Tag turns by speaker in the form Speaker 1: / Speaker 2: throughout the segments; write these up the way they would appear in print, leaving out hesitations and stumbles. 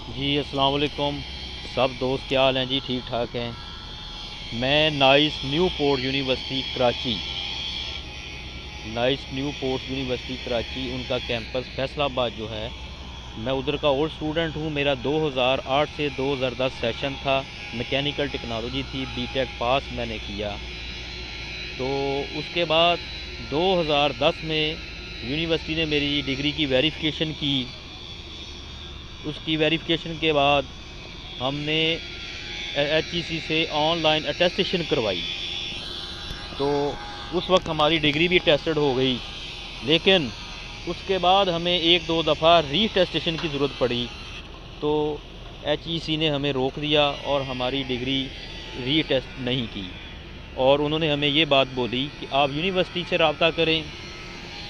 Speaker 1: جی السلام علیکم سب دوست، کیا حال ہیں جی؟ ٹھیک ٹھاک ہیں۔ میں نیو پورٹ یونیورسٹی کراچی ان کا کیمپس فیصل آباد جو ہے، میں ادھر کا اولڈ اسٹوڈنٹ ہوں۔ میرا 2008 سے 2010 سیشن تھا، میکینیکل ٹیکنالوجی تھی، بی ٹیک پاس میں نے کیا۔ تو اس کے بعد 2010 میں یونیورسٹی نے میری ڈگری کی ویریفیکیشن کی۔ اس کی ویریفیکیشن کے بعد ہم نے ایچ ای سی سے آن لائن اٹیسٹیشن کروائی، تو اس وقت ہماری ڈگری بھی ٹیسٹڈ ہو گئی۔ لیکن اس کے بعد ہمیں ایک دو دفعہ ری ٹیسٹیشن کی ضرورت پڑی، تو ایچ ای سی نے ہمیں روک دیا اور ہماری ڈگری ری ٹیسٹ نہیں کی، اور انہوں نے ہمیں یہ بات بولی کہ آپ یونیورسٹی سے رابطہ کریں۔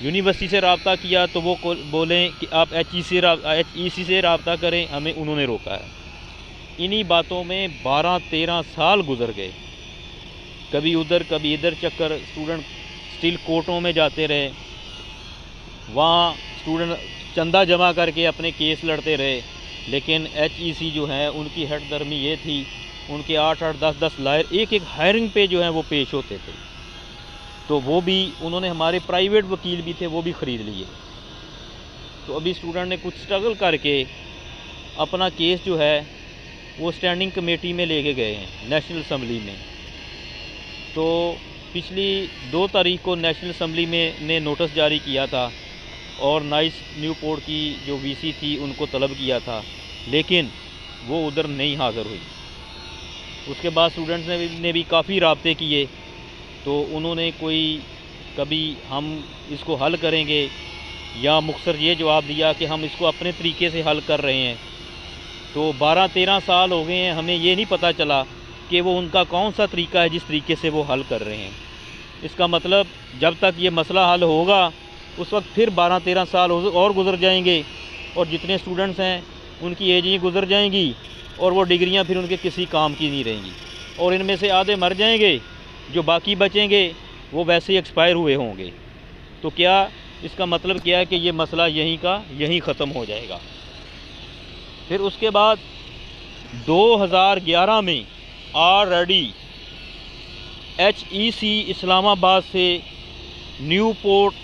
Speaker 1: یونیورسٹی سے رابطہ کیا تو وہ بولیں کہ آپ ایچ ای سی سے رابطہ کریں، ہمیں انہوں نے روکا ہے۔ انہی باتوں میں 12-13 سال گزر گئے، کبھی ادھر کبھی ادھر چکر۔ اسٹوڈنٹ اسٹل کورٹوں میں جاتے رہے، وہاں اسٹوڈنٹ چندہ جمع کر کے اپنے کیس لڑتے رہے، لیکن ایچ ای سی جو ہے ان کی ہٹ درمی یہ تھی، ان کے 8-8 10-10 لائر ایک ہائرنگ پہ جو ہیں وہ پیش ہوتے تھے، تو وہ بھی انہوں نے ہمارے پرائیویٹ وکیل بھی تھے وہ بھی خرید لیے۔ تو ابھی اسٹوڈنٹ نے کچھ سٹرگل کر کے اپنا کیس جو ہے وہ اسٹینڈنگ کمیٹی میں لے کے گئے ہیں، نیشنل اسمبلی میں۔ تو پچھلی 2 تاریخ کو نیشنل اسمبلی میں نے نوٹس جاری کیا تھا، اور نیو پورٹ کی جو وی سی تھی ان کو طلب کیا تھا، لیکن وہ ادھر نہیں حاضر ہوئی۔ اس کے بعد اسٹوڈنٹس نے بھی کافی رابطے کیے، تو انہوں نے کبھی ہم اس کو حل کریں گے، یا مختصر یہ جواب دیا کہ ہم اس کو اپنے طریقے سے حل کر رہے ہیں۔ تو 12-13 سال ہو گئے ہیں، ہمیں یہ نہیں پتہ چلا کہ وہ ان کا کون سا طریقہ ہے جس طریقے سے وہ حل کر رہے ہیں۔ اس کا مطلب جب تک یہ مسئلہ حل ہوگا اس وقت پھر 12-13 سال اور گزر جائیں گے، اور جتنے اسٹوڈنٹس ہیں ان کی ایجیں گزر جائیں گی، اور وہ ڈگریاں پھر ان کے کسی کام کی نہیں رہیں گی، اور ان میں سے آدھے مر جائیں گے، جو باقی بچیں گے وہ ویسے ہی ایکسپائر ہوئے ہوں گے۔ تو کیا اس کا مطلب کیا ہے کہ یہ مسئلہ یہیں ختم ہو جائے گا۔ پھر اس کے بعد 2011 میں آلریڈی ایچ ای سی اسلام آباد سے نیو پورٹ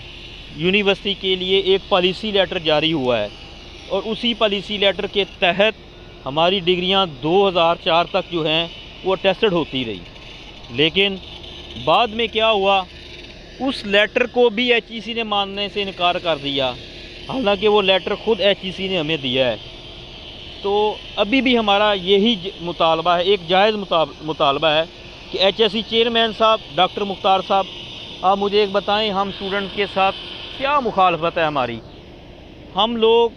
Speaker 1: یونیورسٹی کے لیے ایک پالیسی لیٹر جاری ہوا ہے، اور اسی پالیسی لیٹر کے تحت ہماری ڈگریاں 2004 تک جو ہیں وہ ٹیسٹڈ ہوتی رہی۔ لیکن بعد میں کیا ہوا، اس لیٹر کو بھی ایچ ای سی نے ماننے سے انکار کر دیا، حالانکہ وہ لیٹر خود ایچ ای سی نے ہمیں دیا ہے۔ تو ابھی بھی ہمارا یہی مطالبہ ہے، ایک جائز مطالبہ ہے کہ ایچ ایس سی چیئرمین صاحب ڈاکٹر مختار صاحب، آپ مجھے ایک بتائیں، ہم اسٹوڈنٹ کے ساتھ کیا مخالفت ہے ہماری؟ ہم لوگ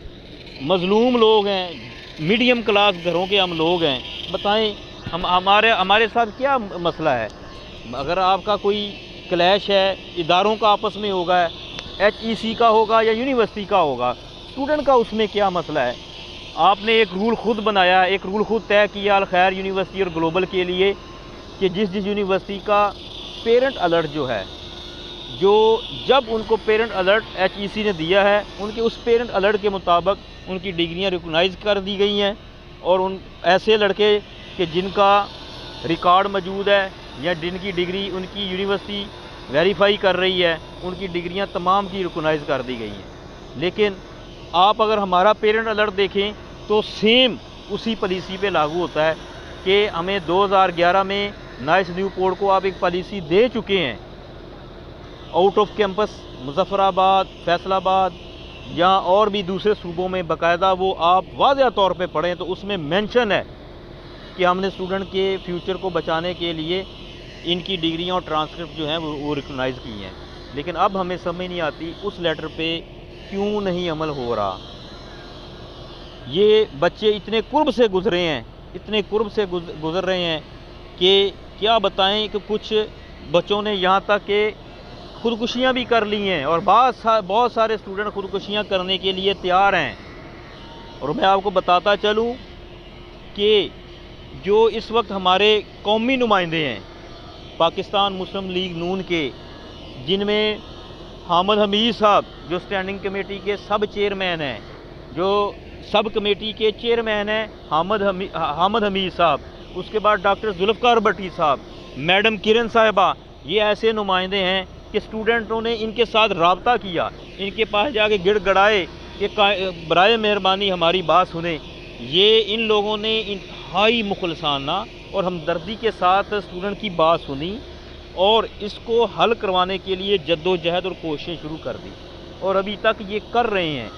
Speaker 1: مظلوم لوگ ہیں، میڈیم کلاس گھروں کے ہم لوگ ہیں، بتائیں ہمارے ساتھ کیا مسئلہ ہے؟ اگر آپ کا کوئی کلیش ہے اداروں کا آپس میں ہوگا، ایچ ای سی کا ہوگا یا یونیورسٹی کا ہوگا، اسٹوڈنٹ کا اس میں کیا مسئلہ ہے؟ آپ نے ایک رول خود بنایا، ایک رول خود طے کیا الخیر یونیورسٹی اور گلوبل کے لیے، کہ جس یونیورسٹی کا پیرنٹ الرٹ جو ہے، جب ان کو پیرنٹ الرٹ ایچ ای سی نے دیا ہے، ان کے اس پیرنٹ الرٹ کے مطابق ان کی ڈگریاں ریکگنائز کر دی گئی ہیں، اور ان ایسے لڑکے کہ جن کا ریکارڈ موجود ہے یا جن کی ڈگری ان کی یونیورسٹی ویریفائی کر رہی ہے، ان کی ڈگریاں تمام کی ریکگنائز کر دی گئی ہیں۔ لیکن آپ اگر ہمارا پیرنٹ الرٹ دیکھیں تو سیم اسی پالیسی پہ لاگو ہوتا ہے، کہ ہمیں 2011 میں نیو پورٹ کو آپ ایک پالیسی دے چکے ہیں، آؤٹ آف کیمپس مظفر آباد، فیصل آباد یا اور بھی دوسرے صوبوں میں باقاعدہ وہ آپ واضح طور پہ پڑھیں تو اس میں مینشن ہے کہ ہم نے اسٹوڈنٹ کے فیوچر کو بچانے کے لیے ان کی ڈگریاں اور ٹرانسکرپٹ جو ہیں وہ ریکگنائز کی ہیں۔ لیکن اب ہمیں سمجھ نہیں آتی اس لیٹر پہ کیوں نہیں عمل ہو رہا۔ یہ بچے اتنے قرب سے گزرے ہیں، اتنے قرب سے گزر رہے ہیں کہ کیا بتائیں، کہ کچھ بچوں نے یہاں تک کہ خودکشیاں بھی کر لی ہیں، اور بہت سارے اسٹوڈنٹ خودکشیاں کرنے کے لیے تیار ہیں۔ اور میں آپ کو بتاتا چلوں کہ جو اس وقت ہمارے قومی نمائندے ہیں پاکستان مسلم لیگ نون کے، جن میں حامد حمید صاحب جو اسٹینڈنگ کمیٹی کے سب چیئرمین ہیں، جو سب کمیٹی کے چیئرمین ہیں حامد حمید صاحب، اس کے بعد ڈاکٹر ذوالفقار بٹی صاحب، میڈم کرن صاحبہ، یہ ایسے نمائندے ہیں کہ اسٹوڈنٹوں نے ان کے ساتھ رابطہ کیا، ان کے پاس جا کے گڑ گڑائے کہ برائے مہربانی ہماری بات سنیں۔ یہ ان لوگوں نے انتہائی مخلصانہ اور ہمدردی کے ساتھ اسٹوڈنٹ کی بات سنی اور اس کو حل کروانے کے لیے جد و جہد اور کوششیں شروع کر دی، اور ابھی تک یہ کر رہے ہیں۔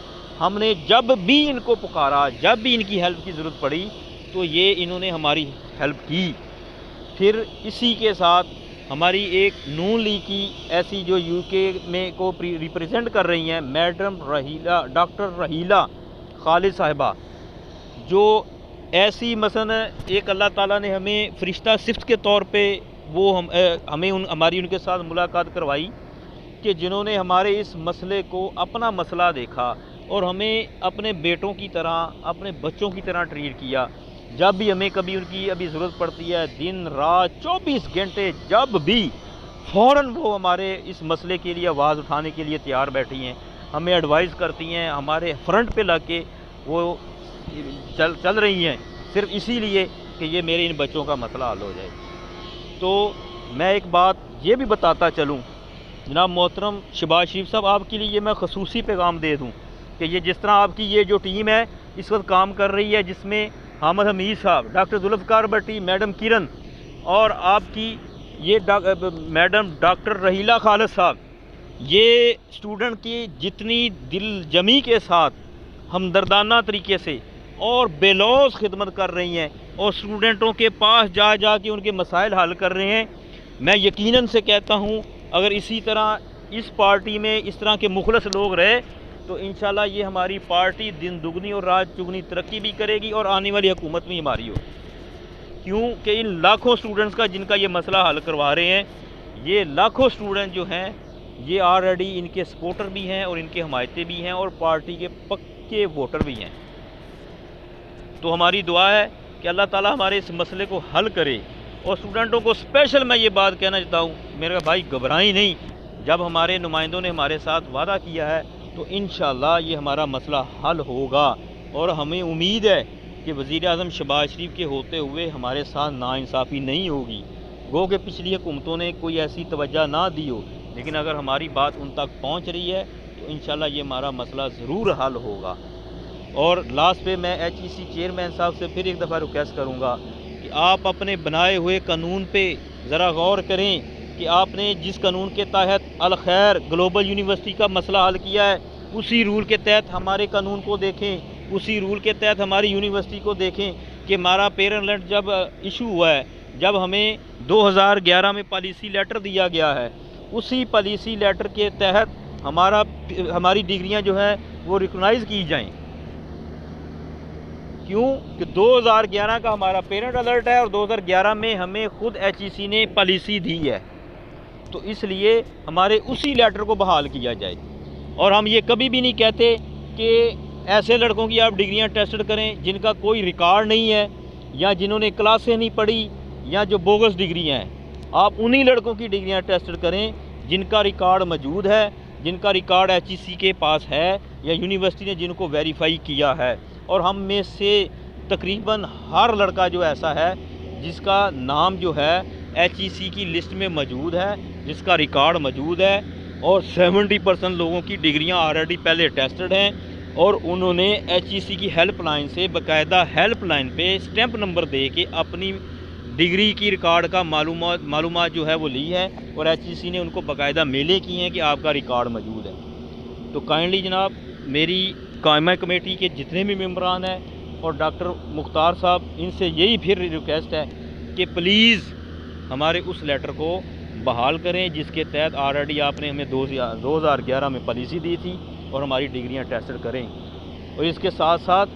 Speaker 1: ہم نے جب بھی ان کو پکارا، جب بھی ان کی ہیلپ کی ضرورت پڑی تو یہ انہوں نے ہماری ہیلپ کی۔ پھر اسی کے ساتھ ہماری ایک نون لیگ کی ایسی جو یو کے میں کو ریپریزنٹ کر رہی ہیں، میڈم ڈاکٹر رحیلہ خالد صاحبہ، جو ایسی مثلا ایک اللہ تعالیٰ نے ہمیں فرشتہ صفت کے طور پہ وہ ہمیں ہماری ان کے ساتھ ملاقات کروائی کہ جنہوں نے ہمارے اس مسئلے کو اپنا مسئلہ دیکھا اور ہمیں اپنے بیٹوں کی طرح، اپنے بچوں کی طرح ٹریٹ کیا۔ جب بھی ہمیں کبھی ان کی ابھی ضرورت پڑتی ہے، دن رات 24 گھنٹے جب بھی، فوراً وہ ہمارے اس مسئلے کے لیے آواز اٹھانے کے لیے تیار بیٹھی ہیں، ہمیں ایڈوائز کرتی ہیں، ہمارے فرنٹ پہ لگ کے وہ چل رہی ہیں، صرف اسی لیے کہ یہ میرے ان بچوں کا مسئلہ حل ہو جائے۔ تو میں ایک بات یہ بھی بتاتا چلوں جناب محترم شہباز شریف صاحب، آپ کے لیے میں خصوصی پیغام دے دوں کہ یہ جس طرح آپ کی یہ جو ٹیم ہے اس وقت کام کر رہی ہے، جس میں حامد حمید صاحب، ڈاکٹر ذوالفقار بٹی، میڈم کرن اور آپ کی یہ میڈم ڈاکٹر رحیلہ خالد صاحب، یہ اسٹوڈنٹ کی جتنی دل جمی کے ساتھ ہمدردانہ طریقے سے اور بے لوث خدمت کر رہی ہیں اور اسٹوڈنٹوں کے پاس جا جا کے ان کے مسائل حل کر رہے ہیں، میں یقیناً سے کہتا ہوں اگر اسی طرح اس پارٹی میں اس طرح کے مخلص لوگ رہے تو انشاءاللہ یہ ہماری پارٹی دن دگنی اور رات چگنی ترقی بھی کرے گی اور آنے والی حکومت بھی ہماری ہو۔ کیوں کہ ان لاکھوں اسٹوڈنٹس کا جن کا یہ مسئلہ حل کروا رہے ہیں، یہ لاکھوں اسٹوڈنٹ جو ہیں یہ آلریڈی ان کے سپورٹر بھی ہیں اور ان کے حمایتی بھی ہیں اور پارٹی کے پکے ووٹر بھی ہیں۔ تو ہماری دعا ہے کہ اللہ تعالیٰ ہمارے اس مسئلے کو حل کرے، اور اسٹوڈنٹوں کو اسپیشل میں یہ بات کہنا چاہتا ہوں، میرے بھائی گھبرائیں نہیں، جب ہمارے نمائندوں نے ہمارے ساتھ وعدہ کیا ہے تو انشاءاللہ یہ ہمارا مسئلہ حل ہوگا، اور ہمیں امید ہے کہ وزیر اعظم شہباز شریف کے ہوتے ہوئے ہمارے ساتھ ناانصافی نہیں ہوگی۔ گو کہ پچھلی حکومتوں نے کوئی ایسی توجہ نہ دی ہو، لیکن اگر ہماری بات ان تک پہنچ رہی ہے تو انشاءاللہ یہ ہمارا مسئلہ ضرور حل ہوگا۔ اور لاسٹ پہ میں ایچ ای سی چیئرمین صاحب سے پھر ایک دفعہ ریکویسٹ کروں گا کہ آپ اپنے بنائے ہوئے قانون پہ ذرا غور کریں کہ آپ نے جس قانون کے تحت الخیر گلوبل یونیورسٹی کا مسئلہ حل کیا ہے اسی رول کے تحت ہمارے قانون کو دیکھیں، اسی رول کے تحت ہماری یونیورسٹی کو دیکھیں کہ ہمارا پیرنٹ جب ایشو ہوا ہے، جب ہمیں 2011 میں پالیسی لیٹر دیا گیا ہے، اسی پالیسی لیٹر کے تحت ہماری ڈگریاں جو ہیں وہ ریکگنائز کی جائیں۔ کیوں کہ 2011 کا ہمارا پیرنٹ الرٹ ہے اور 2011 میں ہمیں خود ایچ ای سی نے پالیسی دی ہے، تو اس لیے ہمارے اسی لیٹر کو بحال کیا جائے۔ اور ہم یہ کبھی بھی نہیں کہتے کہ ایسے لڑکوں کی آپ ڈگریاں ٹیسٹڈ کریں جن کا کوئی ریکارڈ نہیں ہے یا جنہوں نے کلاسیں نہیں پڑھی یا جو بوگس ڈگریاں ہیں، آپ انہی لڑکوں کی ڈگریاں ٹیسٹڈ کریں جن کا ریکارڈ موجود ہے، جن کا ریکارڈ ایچ ای سی کے پاس ہے یا یونیورسٹی نے جن کو ویریفائی کیا ہے۔ اور ہم میں سے تقریباً ہر لڑکا جو ایسا ہے جس کا نام جو ہے ایچ ای سی کی لسٹ میں موجود ہے، جس کا ریکارڈ موجود ہے، اور 70% لوگوں کی ڈگریاں آلریڈی پہلے ٹیسٹڈ ہیں، اور انہوں نے ایچ ای سی کی ہیلپ لائن سے باقاعدہ ہیلپ لائن پہ اسٹیمپ نمبر دے کے اپنی ڈگری کی ریکارڈ کا معلومات جو ہے وہ لی ہے، اور ایچ ای سی نے ان کو باقاعدہ میلے کی ہیں کہ آپ کا ریکارڈ موجود ہے۔ تو کائنڈلی جناب میری قائمہ کمیٹی کے جتنے بھی ممبران ہیں اور ڈاکٹر مختار صاحب، ان سے یہی پھر ریکویسٹ ہے کہ پلیز ہمارے اس لیٹر کو بحال کریں جس کے تحت آلریڈی آپ نے ہمیں 2011 میں پالیسی دی تھی، اور ہماری ڈگریاں ٹیسٹڈ کریں۔ اور اس کے ساتھ ساتھ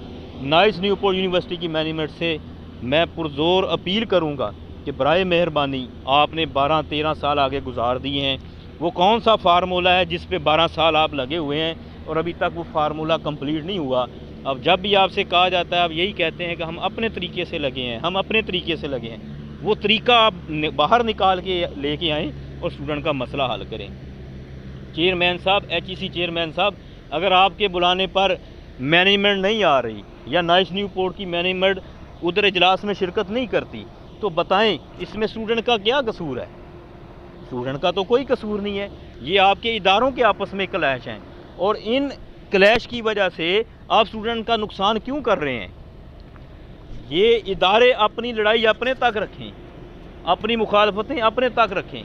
Speaker 1: نائس نیوپورٹ یونیورسٹی کی مینجمنٹ سے میں پرزور اپیل کروں گا کہ برائے مہربانی آپ نے 12-13 سال آگے گزار دیے ہیں، وہ کون سا فارمولہ ہے جس پہ 12 سال آپ لگے ہوئے ہیں اور ابھی تک وہ فارمولہ کمپلیٹ نہیں ہوا۔ اب جب بھی آپ سے کہا جاتا ہے آپ یہی کہتے ہیں کہ ہم اپنے طریقے سے لگے ہیں، ہم اپنے طریقے سے لگے ہیں، وہ طریقہ آپ باہر نکال کے لے کے آئیں اور اسٹوڈنٹ کا مسئلہ حل کریں۔ چیئرمین صاحب، ایچ ای سی چیئرمین صاحب، اگر آپ کے بلانے پر مینجمنٹ نہیں آ رہی یا نائس نیو پورٹ کی مینجمنٹ ادھر اجلاس میں شرکت نہیں کرتی، تو بتائیں اس میں اسٹوڈنٹ کا کیا قصور ہے؟ اسٹوڈنٹ کا تو کوئی قصور نہیں ہے، یہ آپ کے اداروں کے آپس میں کلیش ہیں، اور ان کلیش کی وجہ سے آپ اسٹوڈنٹ کا نقصان کیوں کر رہے ہیں؟ یہ ادارے اپنی لڑائی اپنے تک رکھیں، اپنی مخالفتیں اپنے تک رکھیں،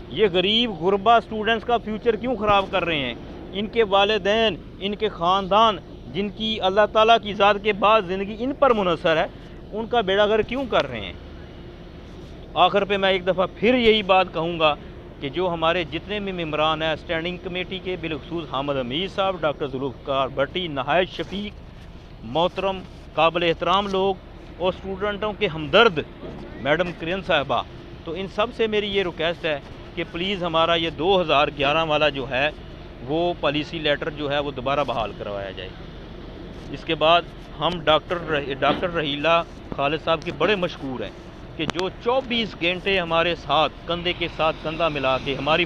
Speaker 1: یہ غریب غربا اسٹوڈنٹس کا فیوچر کیوں خراب کر رہے ہیں؟ ان کے والدین، ان کے خاندان جن کی اللہ تعالیٰ کی ذات کے بعد زندگی ان پر منحصر ہے، ان کا بیڑا غرق کیوں کر رہے ہیں؟ آخر پہ میں ایک دفعہ پھر یہی بات کہوں گا کہ جو ہمارے جتنے بھی ممبران ہیں اسٹینڈنگ کمیٹی کے، بالخصوص حامد حمید صاحب، ڈاکٹر ذوالفقار بھٹی، نہایت شفیق محترم قابل احترام لوگ، اور اسٹوڈنٹوں کے ہمدرد میڈم کرن صاحبہ، تو ان سب سے میری یہ ریکویسٹ ہے کہ پلیز ہمارا یہ 2011 والا جو ہے وہ پالیسی لیٹر جو ہے وہ دوبارہ بحال کروایا جائے۔ اس کے بعد ہم ڈاکٹر رحیلہ خالد صاحب کے بڑے مشکور ہیں کہ جو 24 گھنٹے ہمارے ساتھ کندھے کے ساتھ کندھا ملا کے ہماری